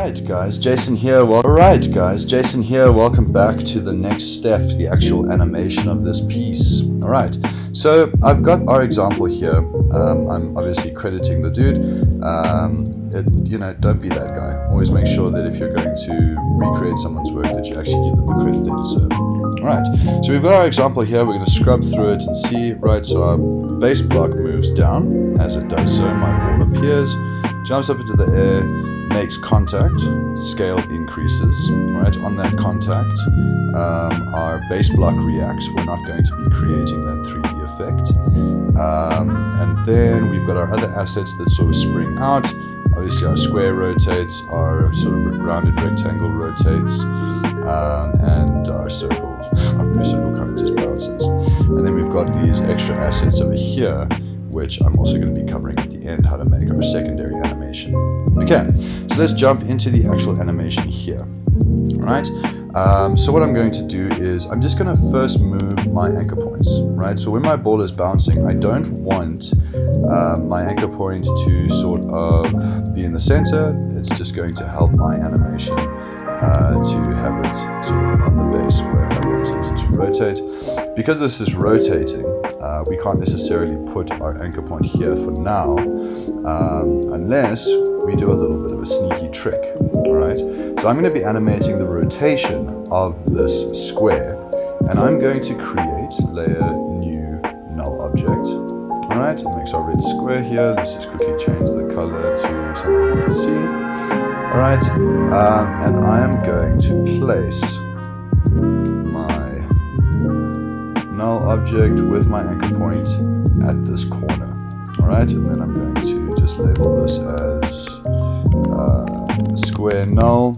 Alright guys, Jason here. Welcome back to the next step, the actual animation of this piece. Alright, so I've got our example here. I'm obviously crediting the dude. Don't be that guy. Always make sure that if you're going to recreate someone's work that you actually give them the credit they deserve. Alright, so we've got our example here. We're going to scrub through it and see. Right, so our base block moves down. As it does so, my ball appears, jumps up into the air, makes contact, scale increases. Right, on that contact, our base block reacts. We're not going to be creating that 3D effect. And then we've got our other assets that sort of spring out. Obviously our square rotates, our sort of rounded rectangle rotates, and our blue circle kind of just bounces. And then we've got these extra assets over here, which I'm also going to be covering at the end, how to make our secondary animation. Okay, so let's jump into the actual animation here. Right, so what I'm going to do is I'm just going to first move my anchor points. Right, so when my ball is bouncing, I don't want my anchor point to sort of be in the center. It's just going to help my animation to have it sort of on the base where I want it to rotate. Because this is rotating, we can't necessarily put our anchor point here for now, unless we do a little bit of a sneaky trick. Alright, so I'm going to be animating the rotation of this square, and I'm going to create layer new null object. Alright, it makes our red square here. Let's just quickly change the color to something we can see. Alright, and I am going to place my null object with my anchor point at this corner. Alright, and then I'm going to just label this as square null,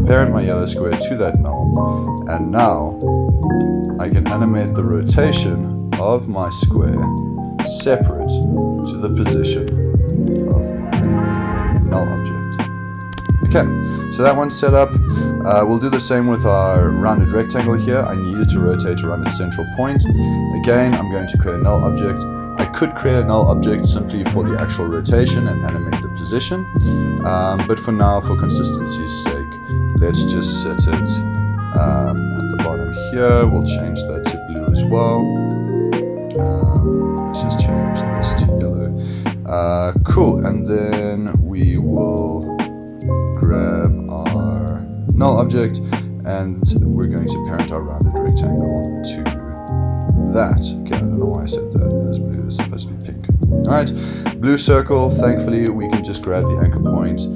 parent my yellow square to that null, and now I can animate the rotation of my square separate to the position of my null object. Okay, so that one's set up. We'll do the same with our rounded rectangle here. I need it to rotate around its central point. Again, I'm going to create a null object. I could create a null object simply for the actual rotation and animate the position, but for now, for consistency's sake, let's just set it at the bottom here. We'll change that to blue as well. Let's just change this to yellow. Cool, and then we will grab our null object, and we're going to parent our rounded rectangle to that. Okay, I don't know why I said that. It is blue, it's supposed to be pink. Alright, blue circle. Thankfully, we can just grab the anchor point,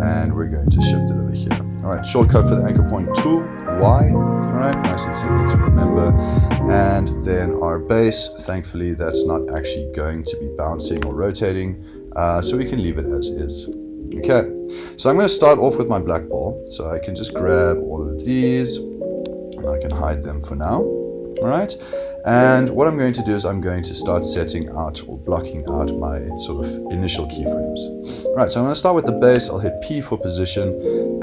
and we're going to shift it over here. Alright, shortcut for the anchor point tool, Y. Alright, nice and simple to remember. And then our base, thankfully, that's not actually going to be bouncing or rotating, so we can leave it as is. Okay, so I'm going to start off with my black ball, so I can just grab all of these, and I can hide them for now. Alright, and what I'm going to do is I'm going to start setting out or blocking out my sort of initial keyframes. Alright, so I'm going to start with the base. I'll hit P for position,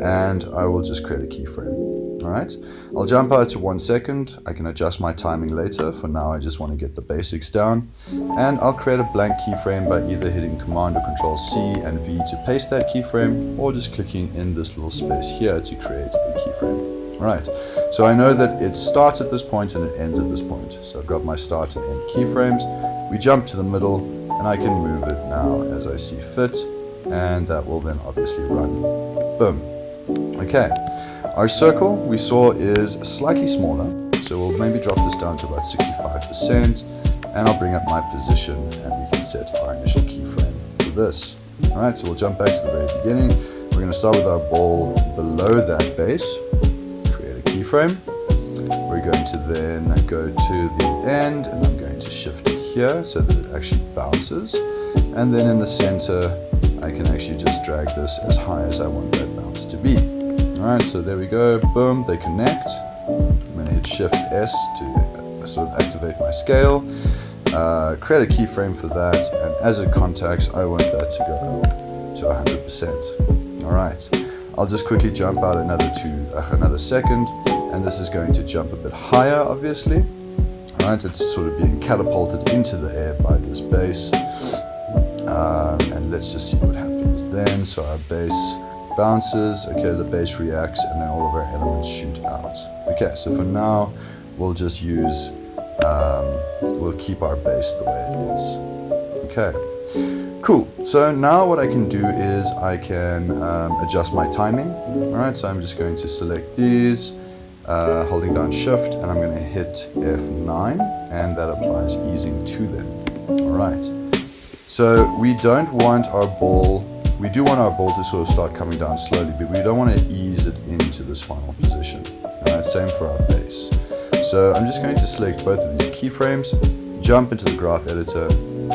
and I will just create a keyframe. Alright, I'll jump out to 1 second. I can adjust my timing later. For now, I just want to get the basics down. And I'll create a blank keyframe by either hitting Command or Control C and V to paste that keyframe, or just clicking in this little space here to create a keyframe. Alright, so I know that it starts at this point and it ends at this point. So I've got my start and end keyframes. We jump to the middle, and I can move it now as I see fit, and that will then obviously run. Boom. Okay. Our circle we saw is slightly smaller, so we'll maybe drop this down to about 65%, and I'll bring up my position, and we can set our initial keyframe for this. Alright, so we'll jump back to the very beginning. We're going to start with our ball below that base, create a keyframe. We're going to then go to the end, and I'm going to shift it here so that it actually bounces, and then in the center I can actually just drag this as high as I want that bounce to be. Alright, so there we go, boom, they connect. I'm going to hit Shift S to sort of activate my scale, create a keyframe for that, and as it contacts, I want that to go to 100%. Alright, I'll just quickly jump out another second, and this is going to jump a bit higher, obviously. Alright, it's sort of being catapulted into the air by this base, and let's just see what happens then. So our base bounces. Okay, the base reacts, and then all of our elements shoot out. Okay, so for now, we'll just use, we'll keep our base the way it is. Okay, cool. So now what I can do is I can adjust my timing. All right, so I'm just going to select these, holding down Shift, and I'm going to hit F9, and that applies easing to them. All right. So we don't want our ball, we do want our ball to sort of start coming down slowly, but we don't want to ease it into this final position. Alright, same for our base. So I'm just going to select both of these keyframes, jump into the graph editor,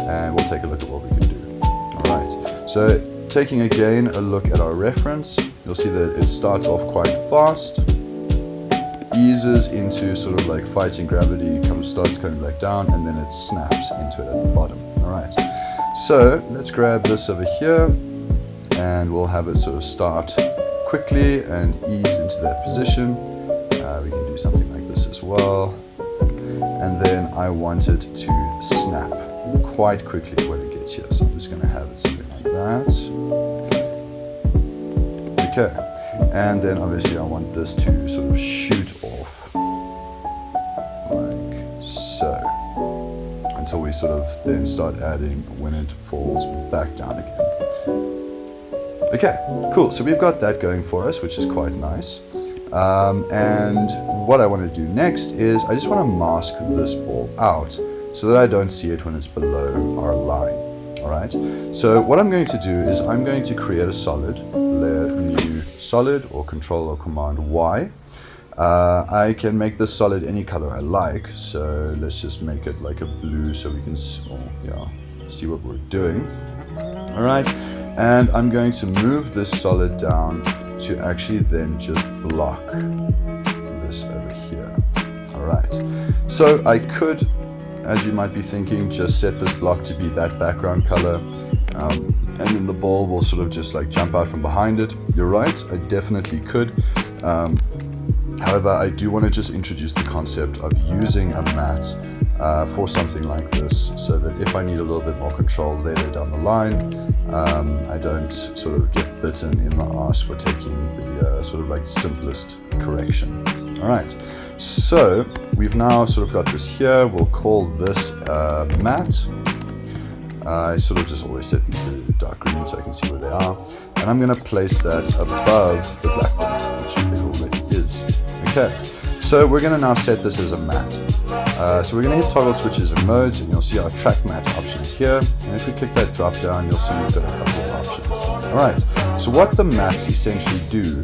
and we'll take a look at what we can do. Alright, so taking again a look at our reference, you'll see that it starts off quite fast, eases into sort of like fighting gravity, starts coming back down, and then it snaps into it at the bottom. Alright. So let's grab this over here, and we'll have it sort of start quickly and ease into that position. We can do something like this as well. And then I want it to snap quite quickly when it gets here. So I'm just going to have it something like that. Okay. And then obviously I want this to sort of shoot off like so, until we sort of then start adding when it falls back down again. Okay, cool. So we've got that going for us, which is quite nice. And what I want to do next is I just want to mask this ball out so that I don't see it when it's below our line. All right. So what I'm going to do is I'm going to create a solid, layer new solid, or Control or Command Y. I can make this solid any color I like, so let's just make it like a blue so we can see what we're doing. Alright, and I'm going to move this solid down to actually then just block this over here. Alright, so I could, as you might be thinking, just set this block to be that background color, and then the ball will sort of just like jump out from behind it. You're right, I definitely could. However, I do want to just introduce the concept of using a mat for something like this, so that if I need a little bit more control later down the line, I don't sort of get bitten in the arse for taking the sort of like simplest correction. Alright, so we've now sort of got this here. We'll call this mat. I sort of just always set these to dark green so I can see where they are. And I'm going to place that above the black one, which it already is. Okay, so we're going to now set this as a mat. So we're going to hit toggle switches and modes, and you'll see our track mat options here. And if we click that drop down, you'll see we've got a couple of options. Alright, so what the mats essentially do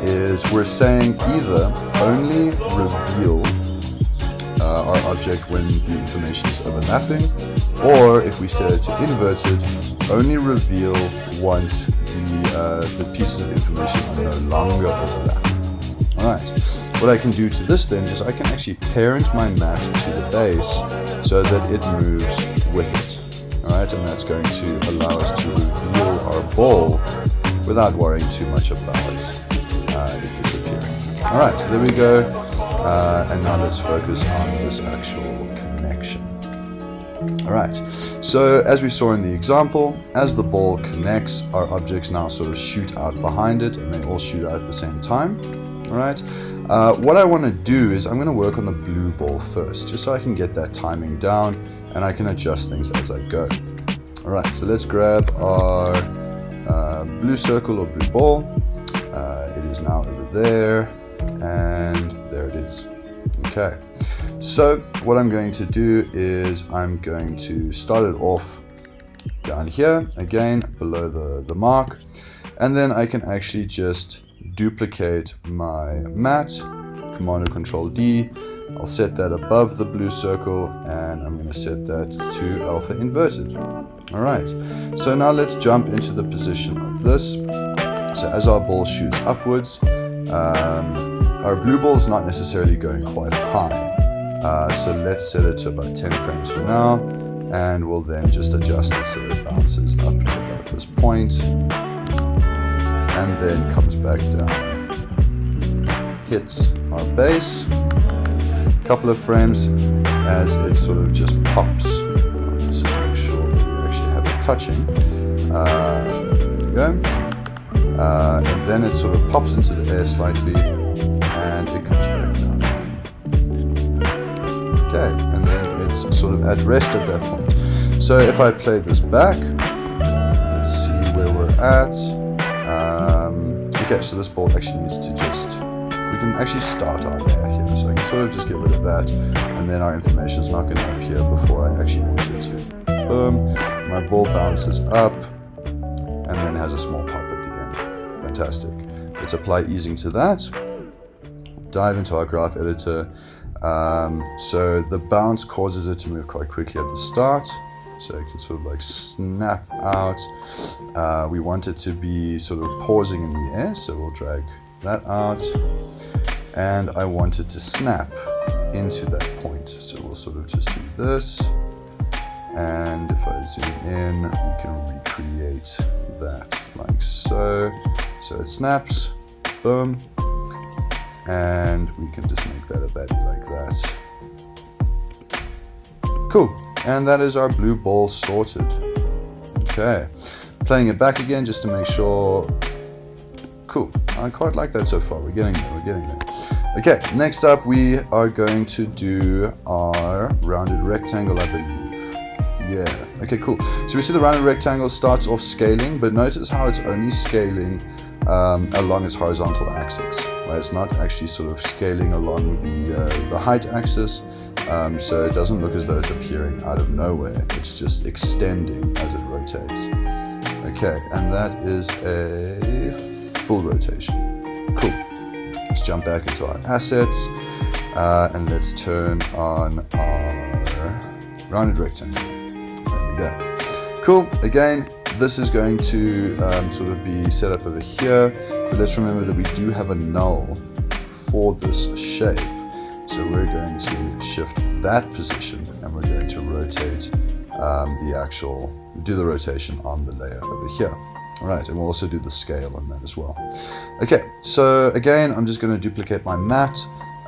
is we're saying either only reveal our object when the information is overlapping, or if we set it to inverted, only reveal once the pieces of information are no longer overlapping. Alright, what I can do to this then is I can actually parent my mat to the base so that it moves with it. Alright, and that's going to allow us to reveal our ball without worrying too much about it disappearing. Alright, so there we go. And now let's focus on this actual connection. Alright, so as we saw in the example, as the ball connects, our objects now sort of shoot out behind it, and they all shoot out at the same time. Alright, what I want to do is I'm going to work on the blue ball first, just so I can get that timing down, and I can adjust things as I go. Alright, so let's grab our blue circle or blue ball. It is now over there, and there it is. Okay, so what I'm going to do is I'm going to start it off down here, again below the mark, and then I can actually just duplicate my mat, Command or Control D. I'll set that above the blue circle, and I'm going to set that to alpha inverted. Alright, so now let's jump into the position of this. So as our ball shoots upwards, our blue ball is not necessarily going quite high. So let's set it to about 10 frames for now, and we'll then just adjust it so it bounces up to about this point, and then comes back down. Hits our base, a couple of frames as it sort of just pops. Let's just make sure that we actually have it touching. There we go. and then it sort of pops into the air slightly, and it comes back down. Okay, and then it's sort of at rest at that point. So if I play this back, let's see where we're at. Okay, so this ball actually needs to just, we can actually start our layer here, so I can sort of just get rid of that, and then our information is not going to appear before I actually want it to. Boom, my ball bounces up, and then has a small pop at the end. Fantastic. Let's apply easing to that. Dive into our graph editor. So the bounce causes it to move quite quickly at the start. So it can sort of like snap out. We want it to be sort of pausing in the air, so we'll drag that out. And I want it to snap into that point. So we'll sort of just do this. And if I zoom in, we can recreate that like so. So it snaps, boom. And we can just make that a baddie like that. Cool, and that is our blue ball sorted. Okay, playing it back again just to make sure. Cool, I quite like that so far. We're getting there. Okay, next up we are going to do our rounded rectangle, I believe. Yeah, okay, cool. So we see the rounded rectangle starts off scaling, but notice how it's only scaling along its horizontal axis. Right? It's not actually sort of scaling along the height axis, so it doesn't look as though it's appearing out of nowhere. It's just extending as it rotates. Okay, and that is a full rotation. Cool. Let's jump back into our assets, and let's turn on our rounded rectangle. There we go. Cool. Again, this is going to sort of be set up over here, but let's remember that we do have a null for this shape. So we're going to shift that position, and we're going to rotate do the rotation on the layer over here. All right, and we'll also do the scale on that as well. Okay, so again, I'm just going to duplicate my mat.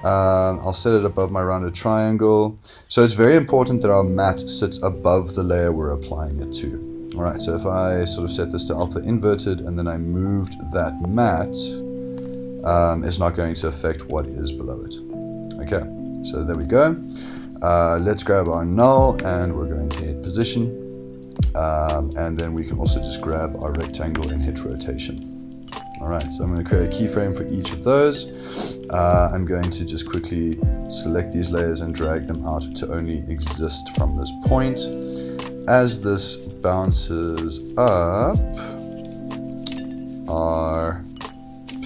I'll set it above my rounded triangle. So it's very important that our mat sits above the layer we're applying it to. All right, so if I sort of set this to alpha inverted and then I moved that mat, it's not going to affect what is below it. Okay, so there we go. Let's grab our null and we're going to hit position. And then we can also just grab our rectangle and hit rotation. All right, so I'm going to create a keyframe for each of those. I'm going to just quickly select these layers and drag them out to only exist from this point. As this bounces up, our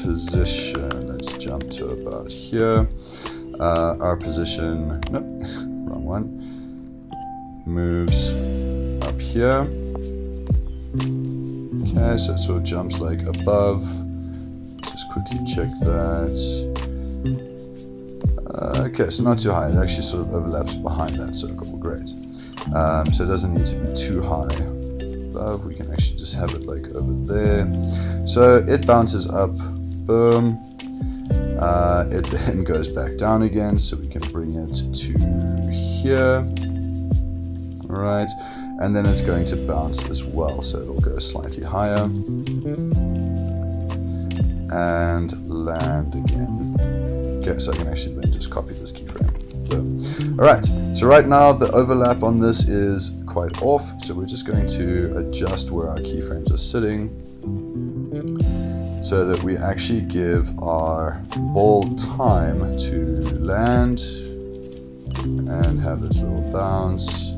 position, let's jump to about here. Our position, nope, wrong one, moves up here. Okay, so it sort of jumps like above. Just quickly check that. Okay, so not too high. It actually sort of overlaps behind that circle. Great. So it doesn't need to be too high above. We can actually just have it like over there. So it bounces up. Boom. It then goes back down again, so we can bring it to here. All right. And then it's going to bounce as well, so it'll go slightly higher and land again. Okay, so I can actually then just copy this keyframe. All right, so right now the overlap on this is quite off, so we're just going to adjust where our keyframes are sitting so that we actually give our ball time to land and have this little bounce.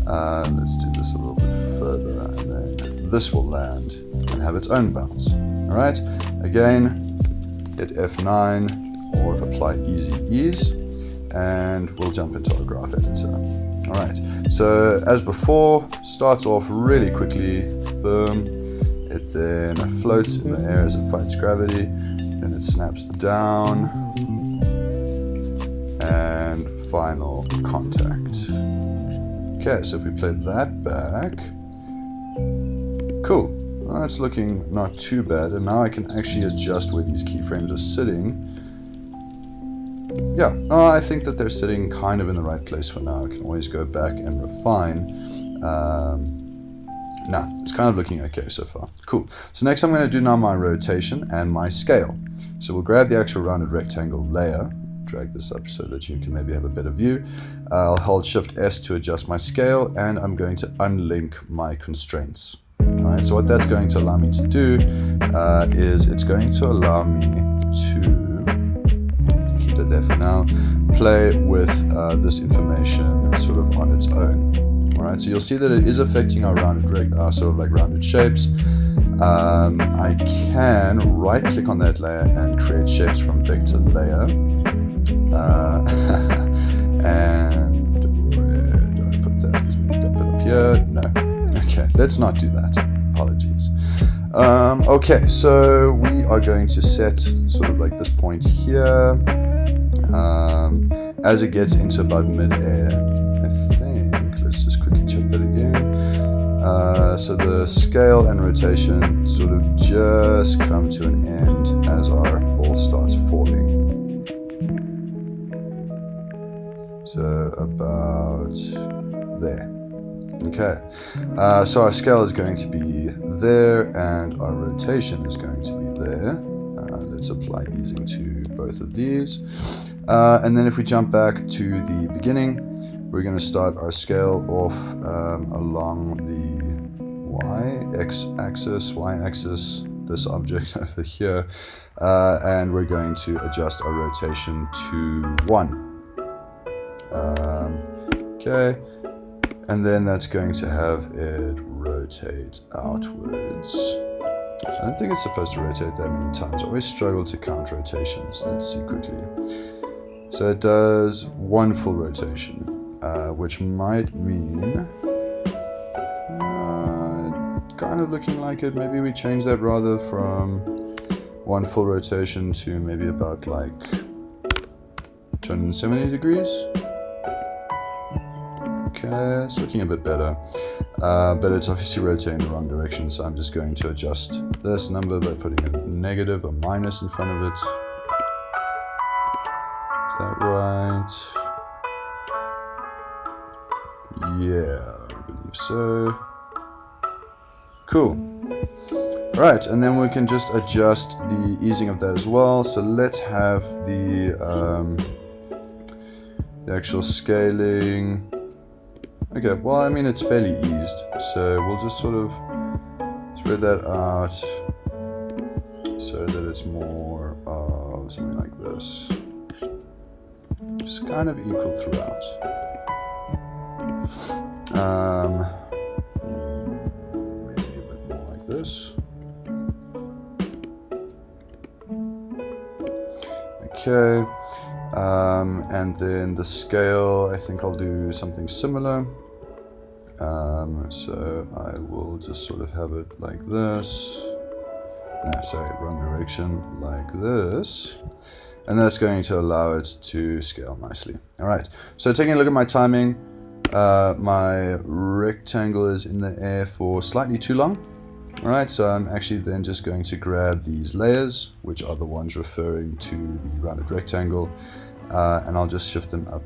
Let's do this a little bit further, and then this will land and have its own bounce. All right, again, hit F9 or apply easy ease, and we'll jump into our graph editor. All right, so as before, starts off really quickly, boom. It then floats in the air as it fights gravity, then it snaps down, and final contact. Okay, so if we play that back, cool. Well, that's looking not too bad, and now I can actually adjust where these keyframes are sitting. Yeah, I think that they're sitting kind of in the right place for now. I can always go back and refine. Nah, it's kind of looking okay so far. Cool. cool. So next I'm going to do now my rotation and my scale. So we'll grab the actual rounded rectangle layer, drag this up so that you can maybe have a better view. I'll hold Shift S to adjust my scale, and I'm going to unlink my constraints. Alright, so what that's going to allow me to do is it's going to allow me to keep that there for now, play with this information sort of on its own. Alright, so you'll see that it is affecting our rounded sort of like rounded shapes. I can right click on that layer and create shapes from vector layer. And where do I put that? Just maybe put it up here. No. Okay, let's not do that. Apologies. Okay, so we are going to set sort of like this point here. As it gets into about mid-air, I think. Let's just quickly check that again. So the scale and rotation sort of just come to an end as our ball starts falling. So about there. Okay, so our scale is going to be there and our rotation is going to be there. Let's apply easing to both of these. And then if we jump back to the beginning, we're going to start our scale off along the y-axis, this object over here, and we're going to adjust our rotation to 1. Okay, and then that's going to have it rotate outwards. I don't think it's supposed to rotate that many times. I always struggle to count rotations. Let's see quickly. So it does 1 full rotation, which might mean kind of looking like it. Maybe we change that rather from 1 full rotation to maybe about like 270 degrees. Okay, it's looking a bit better, but it's obviously rotating the wrong direction, so I'm just going to adjust this number by putting a negative or minus in front of it. Is that right? Yeah, I believe so. Cool. Right, and then we can just adjust the easing of that as well. So let's have the actual scaling. Okay, well, I mean, it's fairly eased, so we'll just sort of spread that out so that it's more of something like this. Just kind of equal throughout. Maybe a bit more like this. Okay, and then the scale, I think I'll do something similar. So I will just sort of have it like this. No, sorry, wrong direction, like this. And that's going to allow it to scale nicely. All right, so taking a look at my timing, my rectangle is in the air for slightly too long. All right, so I'm actually then just going to grab these layers, which are the ones referring to the rounded rectangle, and I'll just shift them up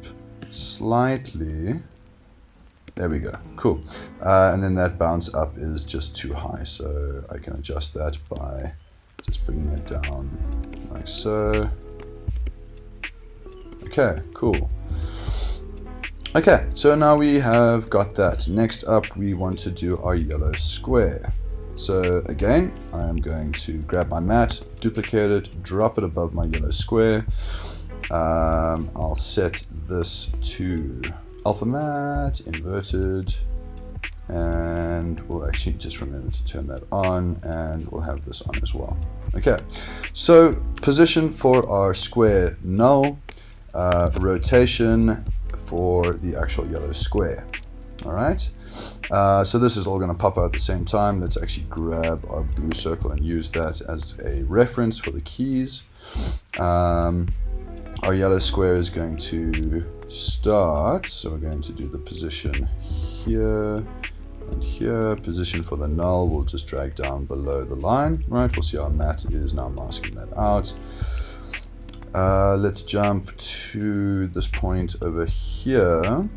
slightly. There we go, cool. And then that bounce up is just too high, so I can adjust that by just bringing it down like so. Okay, cool. Okay, so now we have got that. Next up, we want to do our yellow square. So again, I am going to grab my mat, duplicate it, drop it above my yellow square. I'll set this to alpha mat, inverted, and we'll actually just remember to turn that on, and we'll have this on as well. Okay, so position for our square null, rotation for the actual yellow square. All right, so this is all going to pop out at the same time. Let's actually grab our blue circle and use that as a reference for the keys. Our yellow square is going to start, so we're going to do the position here and here. Position for the null we'll just drag down below the line. Right, we'll see our mat is now masking that out. Let's jump to this point over here.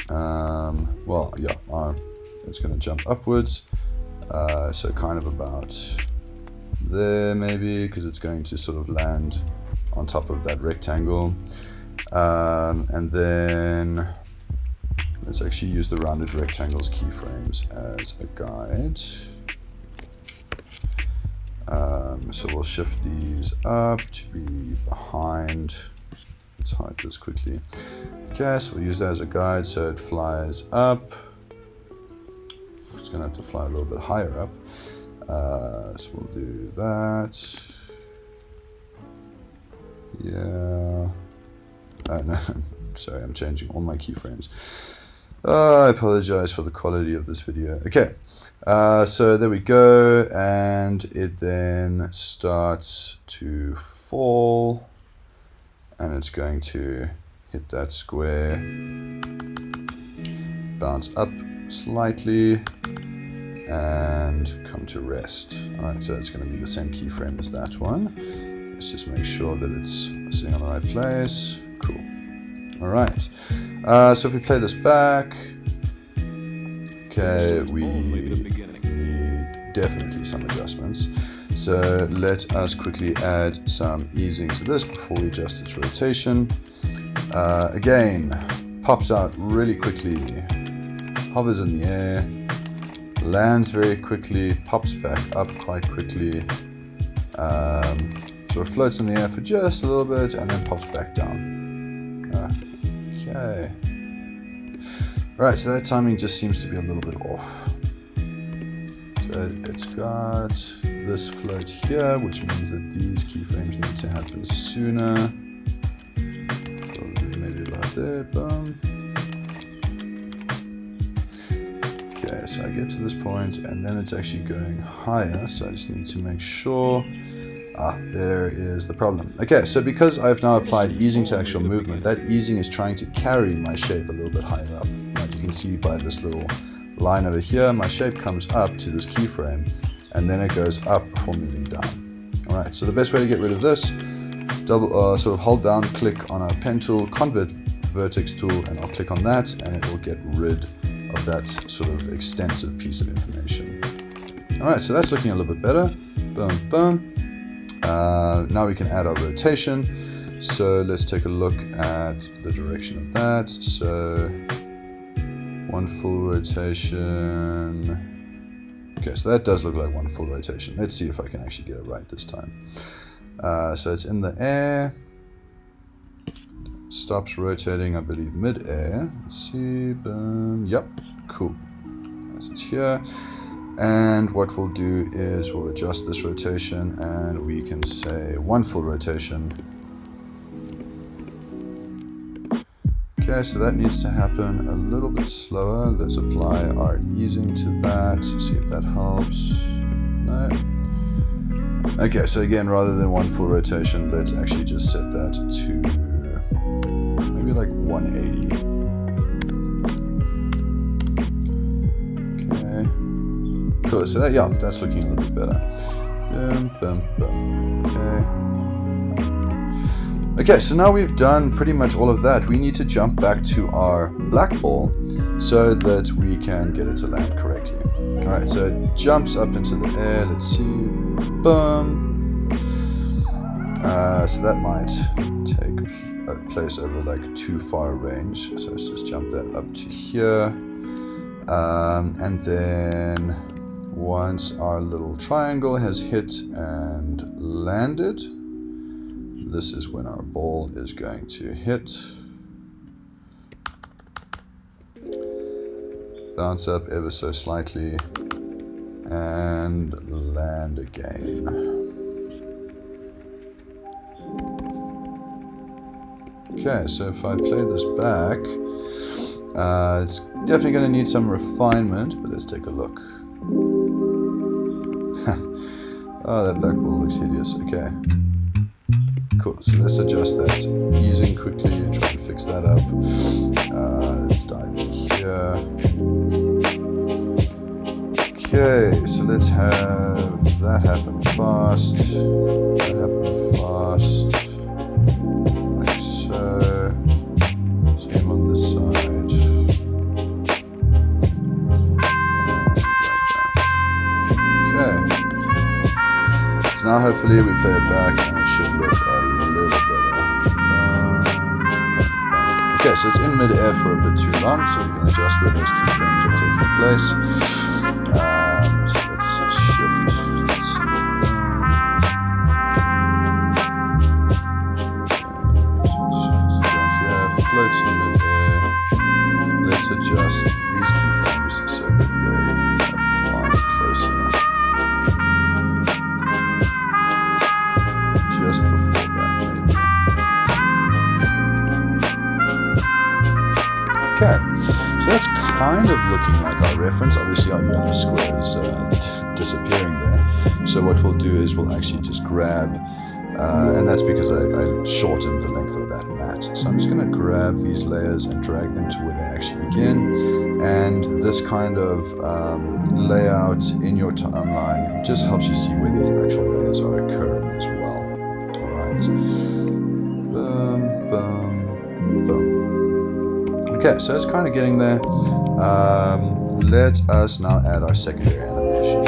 Well, yeah, it's going to jump upwards. So kind of about there maybe, because it's going to sort of land on top of that rectangle. And then let's actually use the rounded rectangles keyframes as a guide. So we'll shift these up to be behind. Let's hide this quickly. Okay, so we'll use that as a guide so it flies up. It's going to have to fly a little bit higher up. So we'll do that. Yeah. No, sorry, I'm changing all my keyframes. I apologize for the quality of this video. Okay, so there we go, and it then starts to fall, and it's going to hit that square, bounce up slightly, and come to rest. Alright, so it's going to be the same keyframe as that one. Let's just make sure that it's sitting on the right place. Cool. Alright, so if we play this back, okay, we need definitely some adjustments. So let us quickly add some easing to this before we adjust its rotation. Again, pops out really quickly, hovers in the air, lands very quickly, pops back up quite quickly, sort of floats in the air for just a little bit and then pops back down. Okay. Right, so that timing just seems to be a little bit off. So it's got this float here, which means that these keyframes need to happen sooner. Probably maybe about there, boom. Okay, so I get to this point and then it's actually going higher, so I just need to make sure. There is the problem. Okay, so because I've now applied easing to actual movement, that easing is trying to carry my shape a little bit higher up. Like you can see by this little line over here, my shape comes up to this keyframe and then it goes up before moving down. Alright, so the best way to get rid of this, sort of hold down, click on our pen tool, convert vertex tool, and I'll click on that and it will get rid of that sort of extensive piece of information. Alright, so that's looking a little bit better. Boom, boom. Now we can add our rotation. So let's take a look at the direction of that. So one full rotation. Okay, so that does look like one full rotation. Let's see if I can actually get it right this time. So it's in the air. Stops rotating, I believe, mid-air. Let's see. Boom. Yep. Cool. As it's here. And what we'll do is we'll adjust this rotation and we can say one full rotation. Okay, so that needs to happen a little bit slower. Let's apply our easing to that, see if that helps. No. Okay, so again, rather than one full rotation, let's actually just set that to maybe like 180. Cool, so that, yeah, that's looking a little bit better. Boom, boom, boom. Okay, so now we've done pretty much all of that. We need to jump back to our black ball so that we can get it to land correctly. Alright, so it jumps up into the air. Let's see. Boom. So that might take place over like too far a range. So let's just jump that up to here. And then once our little triangle has hit and landed, this is when our ball is going to hit, bounce up ever so slightly, and land again. Okay, so if I play this back, it's definitely going to need some refinement, but let's take a look. Oh, that black ball looks hideous. Okay. Cool. So let's adjust that easing quickly and try and fix that up. Let's dive in here. Okay, so let's have that happen fast. That happen fast. Like so. Same on this side. hopefully we play it back and it should look a little better. Okay, so it's in mid-air for a bit too long, so we can adjust where those keyframes are taking place. So let's shift, let's see. Floats in mid-air. Let's adjust these keyframes so that they apply closer. Just before that, maybe. Okay, so that's kind of looking like our reference. Obviously our yellow square is disappearing there. So what we'll do is we'll actually just grab, and that's because I shortened the length of that mat. So I'm just going to grab these layers and drag them to where they actually begin. And this kind of layout in your timeline just helps you see where these actual layers are occurring as well. Alright. Boom, boom, boom. Okay, so it's kind of getting there. Let us now add our secondary animation.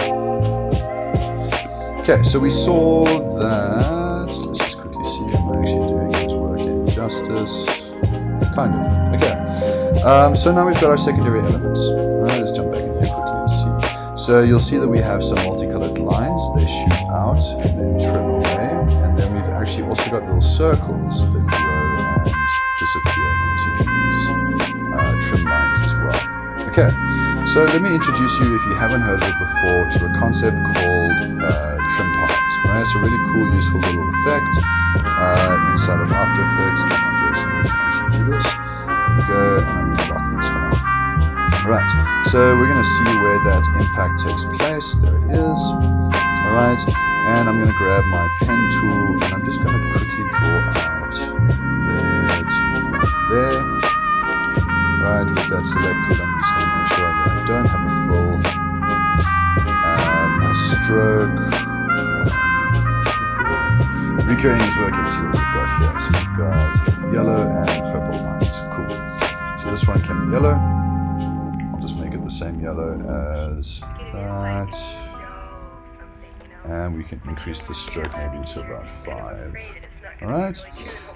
Okay, so we saw that. Let's just quickly see if I'm actually doing this work any justice. Kind of. Okay. So now we've got our secondary elements. Alright, let's jump back in here quickly and see. So you'll see that we have some multicolored lines. They shoot out and then trim away. And then we've actually also got little circles that grow and disappear into these trim lines as well. Okay, so let me introduce you, if you haven't heard of it before, to a concept called trim paths. Right? It's a really cool, useful little effect inside of After Effects. Come on, Jason, we can actually do this. There we go, and I'm going to lock these for now. Right, so we're going to see where that impact takes place. There it is. All right, and I'm going to grab my pen tool, and I'm just going to quickly draw out there to there. Right, with that selected, I'm just going to make sure that I don't have a full my stroke. Recurring his work, let's see what we've got here. So we've got yellow and purple lines. Cool. So this one can be yellow. I'll just make it the same yellow as that. And we can increase the stroke maybe to about 5. Alright.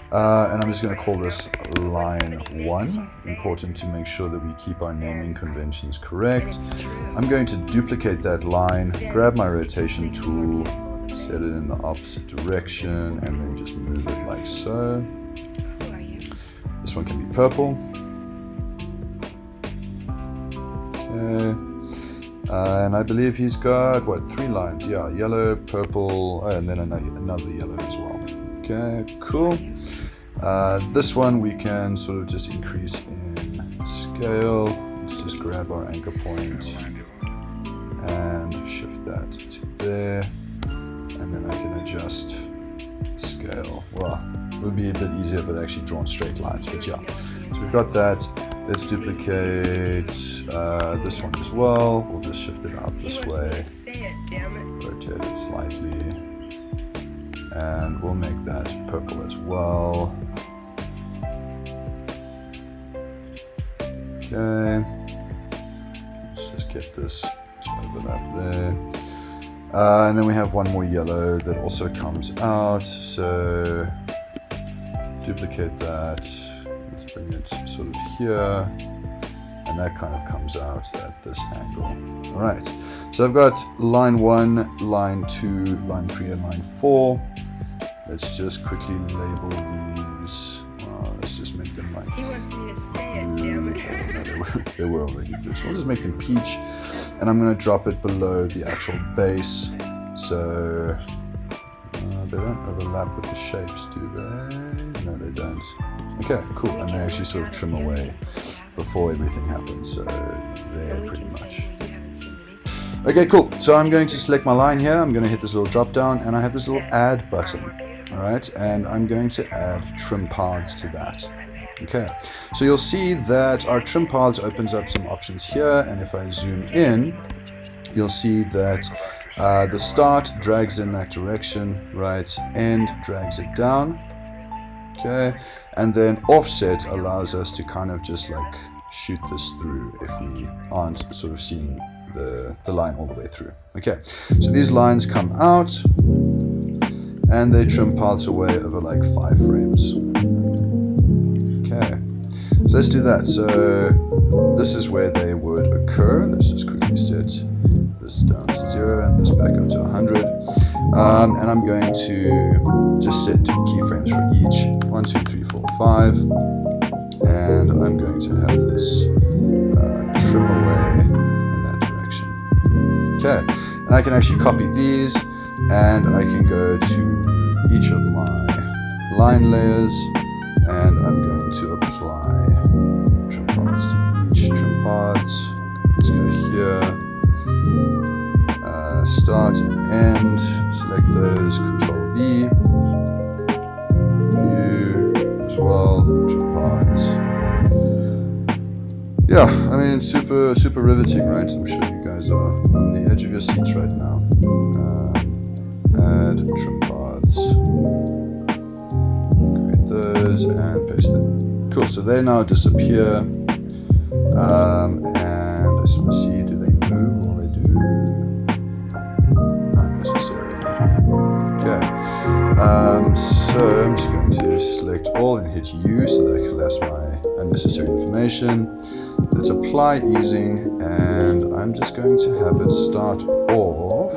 And I'm just going to call this line 1. Important to make sure that we keep our naming conventions correct. I'm going to duplicate that line, grab my rotation tool, set it in the opposite direction, and then just move it like so. This one can be purple. Okay. And I believe he's got, what, 3 lines? Yeah, yellow, purple, and then another yellow as well. Okay, cool. This one we can sort of just increase in scale. Let's just grab our anchor point and shift that to there. And then I can adjust scale. Well, it would be a bit easier if it actually drawn straight lines, but yeah. So we've got that. Let's duplicate this one as well. We'll just shift it out this way. Rotate it slightly. And we'll make that purple as well. Okay. Let's just get this to overlap there. And then we have one more yellow that also comes out. So duplicate that. Let's bring it sort of here. And that kind of comes out at this angle. All right. So I've got line 1, line 2, line 3, and line 4. Let's just quickly label these. Let's just make them like blue. No, they were already blue. So I'll just make them peach. And I'm going to drop it below the actual base. So they don't overlap with the shapes, do they? No, they don't. Okay, cool. And they actually sort of trim away before everything happens. So there pretty much. Okay, cool. So I'm going to select my line here. I'm going to hit this little drop down and I have this little add button. All right, and I'm going to add trim paths to that. Okay, so you'll see that our trim paths opens up some options here, and if I zoom in, you'll see that the start drags in that direction, right, end drags it down, okay, and then offset allows us to kind of just like shoot this through if we aren't sort of seeing the line all the way through. Okay, so these lines come out. and they trim paths away over like 5 frames. Okay, so let's do that. So this is where they would occur. Let's just quickly set this down to 0 and this back up to 100. And I'm going to just set 2 keyframes for each. 1, 2, 3, 4, 5. And I'm going to have this trim away in that direction. Okay, and I can actually copy these, and I can go to each of my line layers, and I'm going to apply trim paths to each trim paths. Let's go here, start and end, select those, Control V, view as well, trim paths. Yeah, I mean, super riveting, right? I'm sure you guys are on the edge of your seats right now. Add trim paths. Create those and paste them. Cool, so they now disappear. And I just want to see, do they move? Will they do? Not necessarily. Okay. So I'm just going to select all and hit U so that I can collapse my unnecessary information. Let's apply easing, and I'm just going to have it start off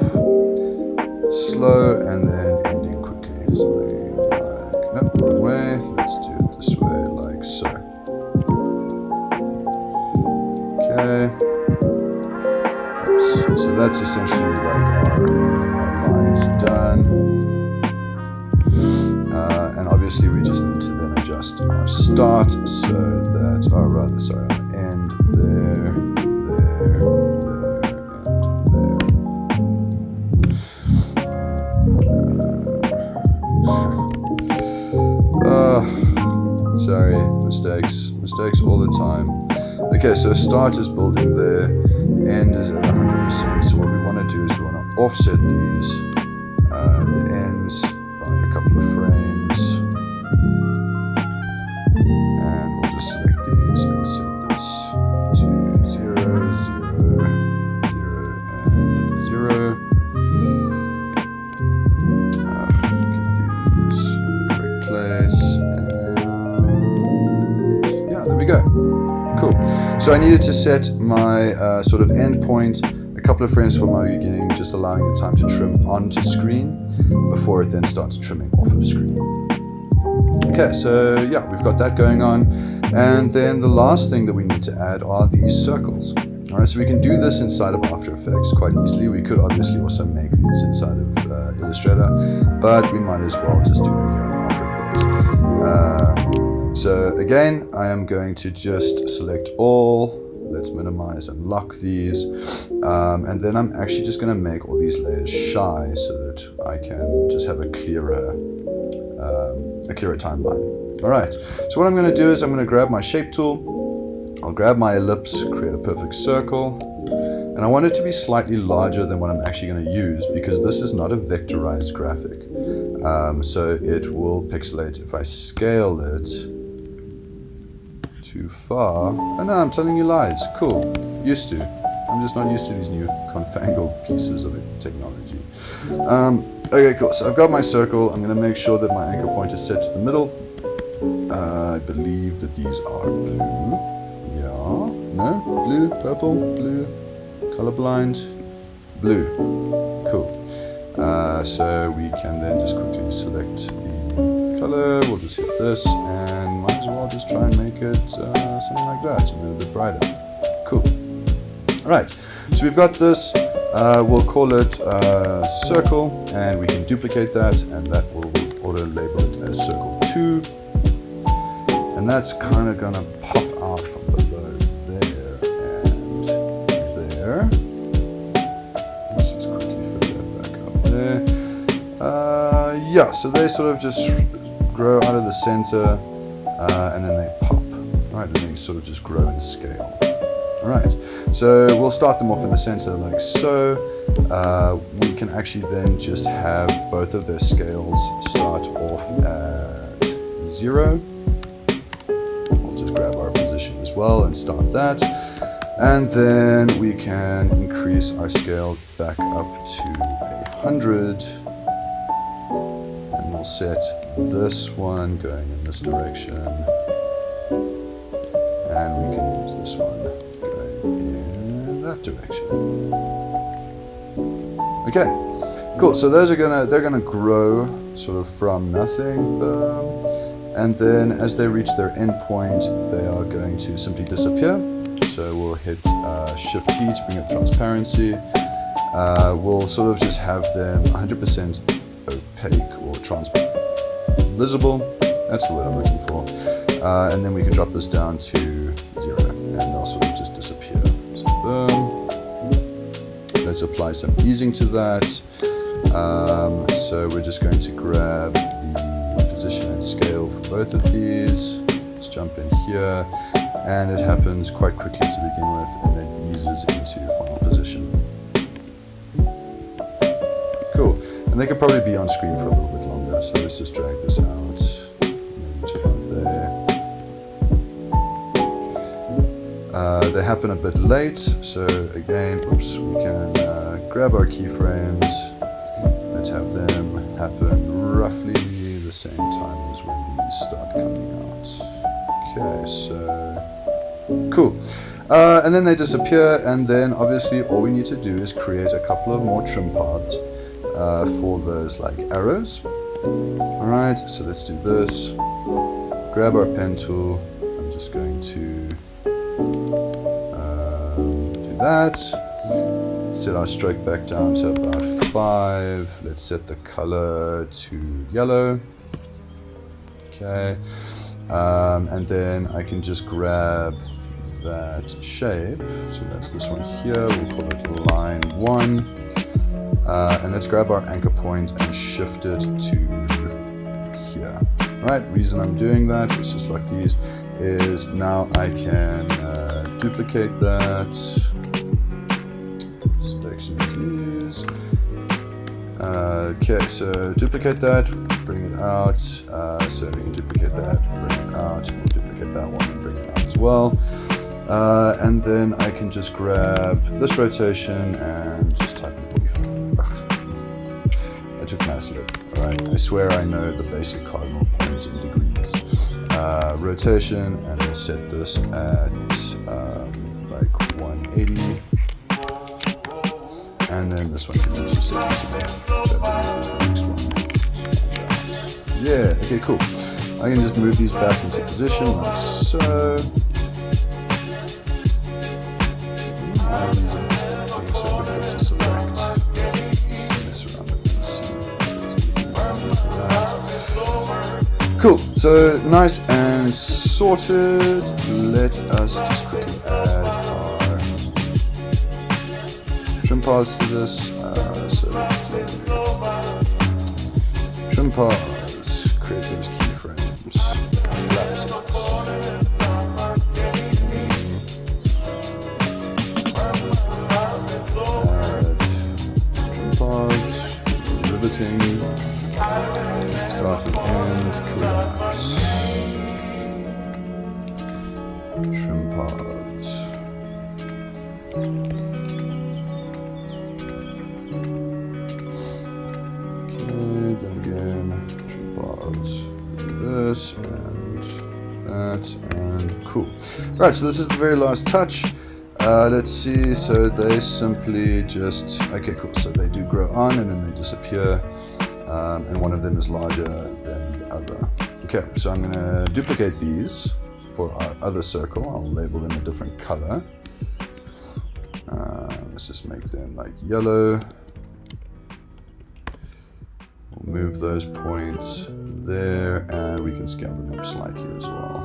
slow and then ending quickly. Something like, nope, wrong way. Let's do it this way, like so. Okay. Oops. So that's essentially like our lines done. And obviously we just need to then adjust our start so that, or rather, sorry, our end there, and there. Sorry, mistakes all the time. Okay, so start is building there, end is at 100%. So what we want to do is we want to offset these, the ends by a couple of frames, and we'll just select these and set this to 0, 0, 0, and 0. Get these in the correct place, and yeah, there we go. Cool. So I needed to set my sort of end point a couple of frames from my beginning, just allowing it time to trim onto screen before it then starts trimming off of screen. Okay, so yeah, we've got that going on. And then the last thing that we need to add are these circles. All right, so we can do this inside of After Effects quite easily. We could obviously also make these inside of Illustrator, but we might as well just do them here in After Effects. So again, I am going to just select all. Let's minimize and lock these. And then I'm actually just going to make all these layers shy so that I can just have a clearer timeline. All right, so what I'm going to do is I'm going to grab my shape tool. I'll grab my ellipse, create a perfect circle. And I want it to be slightly larger than what I'm actually going to use because this is not a vectorized graphic. So it will pixelate if I scale it too far. Oh no, I'm telling you lies. Cool. Used to. I'm just not used to these new confangled pieces of technology. Okay, cool. So I've got my circle. I'm going to make sure that my anchor point is set to the middle. I believe that these are blue. Yeah. No? Blue, purple, blue. Colorblind. Blue. Cool. So we can then just quickly select the color. We'll just hit this and might as well just try and make it something like that, a little bit brighter. Cool. Alright, so we've got this. We'll call it circle, and we can duplicate that, and that will auto label it as circle 2. And that's kind of going to pop out from below there and there. Let's just quickly fill that back up there. Yeah, so they sort of just grow out of the center, and then they pop, right? And they sort of just grow in scale. All right, so we'll start them off in the center like so. We can actually then just have both of their scales start off at 0. We'll just grab our position as well and start that. And then we can increase our scale back up to 100. we'll set this one going in this direction, and we can use this one going in that direction. Okay, cool. So those are they're gonna grow sort of from nothing, and then as they reach their end point, they are going to simply disappear. So we'll hit Shift T to bring up transparency. We'll sort of just have them 100% opaque or transparent, visible. That's the word I'm looking for. And then we can drop this down to 0, and they'll sort of just disappear. So boom. Let's apply some easing to that. So we're just going to grab the position and scale for both of these. Let's jump in here, and it happens quite quickly to begin with, and then eases into final position. Cool. And they could probably be on screen for a little bit longer, so let's just drag this out to about there. They happen a bit late, so again, oops, we can grab our keyframes. Let's have them happen roughly the same time as when these start coming out. Okay, so cool. And then they disappear, and then obviously all we need to do is create a couple of more trim paths for those like arrows. Alright, so let's do this. Grab our pen tool. I'm just going to do that. Set our stroke back down to about 5. Let's set the color to yellow. Okay. And then I can just grab that shape. So that's this one here. We'll call it line 1. And let's grab our anchor point and shift it to here. Right, reason I'm doing that is just like these, is now I can duplicate that. Selection keys. Okay, so duplicate that, bring it out. So we can duplicate that, bring it out. We'll duplicate that one and bring it out as well. And then I can just grab this rotation and just type in 45. I took mass look. Alright, I swear I know the basic cardinal points in degrees. Rotation, and we'll set this at like 180. And then this one can be 270. Yeah, okay, cool. I can just move these back into position like so. Cool, so nice and sorted. Let us just quickly add our trim paths to this. So let's do trim paths, create those keyframes, collapse it. Add trim paths, riveting. Starting end, collapse. Trim paths. Okay, then again, trim paths. Do this and that, and cool. Right, so this is the very last touch. Let's see, so they simply just, okay, cool, so they do grow on and then they disappear. And one of them is larger than the other. Okay, so I'm going to duplicate these for our other circle. I'll label them a different color. Let's just make them like yellow. We'll move those points there, and we can scale them up slightly as well.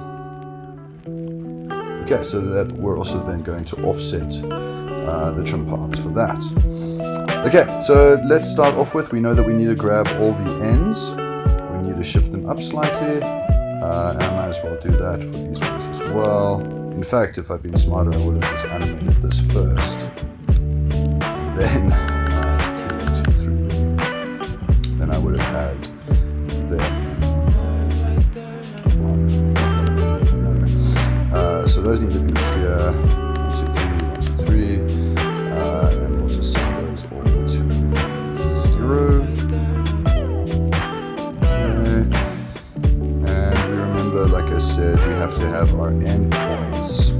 Okay, so that we're also then going to offset the trim paths for that. Okay, so let's start off with, we know that we need to grab all the ends. We need to shift them up slightly. And I might as well do that for these ones as well. In fact, if I'd been smarter, I would have just animated this first. And then, 3, 1, 2, 3. Then I would have had them. So those need to be here. 1, 2, 3, 1, 2, 3. And we'll just set those all to 0. Okay. I said, we have to have our endpoints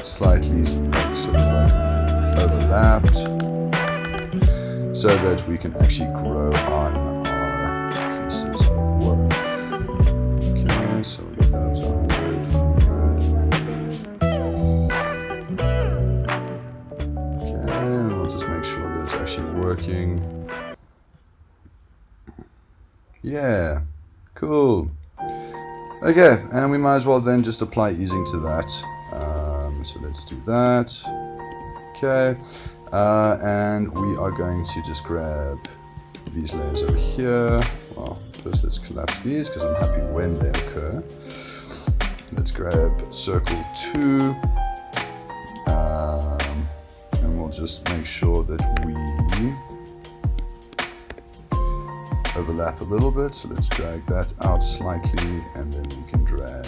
slightly sort of like overlapped so that we can actually grow on our pieces of work. Okay, so we get that up to 100. Okay, and we'll just make sure that it's actually working. Yeah, cool. Okay, and we might as well then just apply easing to that. So let's do that. Okay, and we are going to just grab these layers over here. Well, first let's collapse these because I'm happy when they occur. Let's grab circle 2, and we'll just make sure that we overlap a little bit. So let's drag that out slightly, and then we can drag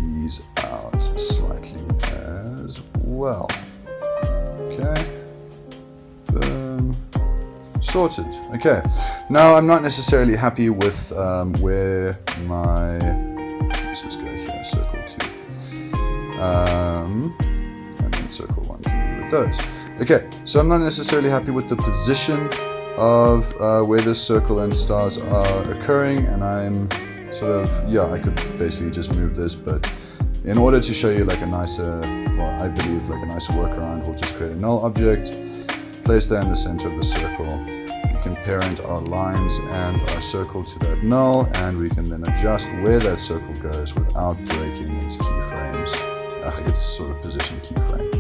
these out slightly as well. Okay, boom, sorted. Okay, now I'm not necessarily happy with where my, let's just go here, circle 2, and then circle 1 can be with those. Okay, so I'm not necessarily happy with the position of where this circle and stars are occurring, and I'm sort of, yeah, I could basically just move this, but in order to show you like a nicer, well, I believe like a nicer workaround, we'll just create a null object, place that in the center of the circle. We can parent our lines and our circle to that null, and we can then adjust where that circle goes without breaking its keyframes, its sort of position keyframe.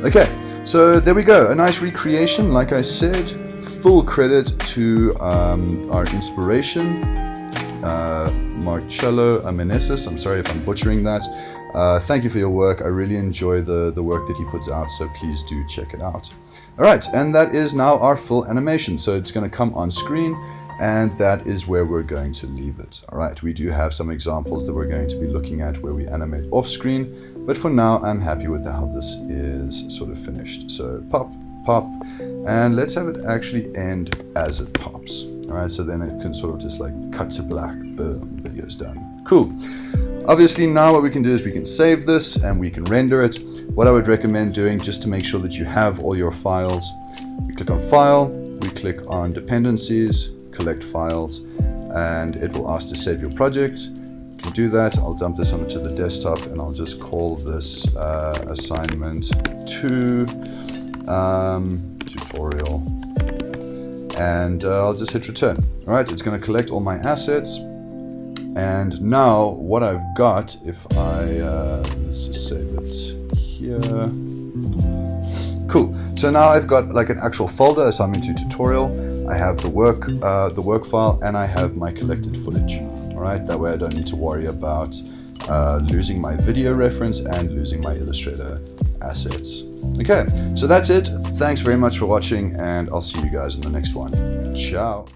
Okay, so there we go, a nice recreation. Like I said, full credit to our inspiration, Marcello Amenesis. I'm sorry if I'm butchering that. Thank you for your work. I really enjoy the work that he puts out, so please do check it out. All right, and that is now our full animation. So it's going to come on screen, and that is where we're going to leave it. All right, we do have some examples that we're going to be looking at where we animate off screen, but for now, I'm happy with how this is sort of finished. So pop, pop, and let's have it actually end as it pops. All right, so then it can sort of just like cut to black, boom, video's done. Cool. Obviously now what we can do is we can save this and we can render it. What I would recommend doing, just to make sure that you have all your files, we click on File, we click on Dependencies, Collect Files, and it will ask to save your project. You can do that. I'll dump this onto the desktop and I'll just call this assignment 2 tutorial, and I'll just hit return. All right, it's going to collect all my assets. And now what I've got, if I, let's just save it here. Cool. So now I've got like an actual folder, assignment 2 tutorial. I have the work file, and I have my collected footage. All right, that way I don't need to worry about losing my video reference and losing my Illustrator assets. Okay, so that's it. Thanks very much for watching, and I'll see you guys in the next one. Ciao.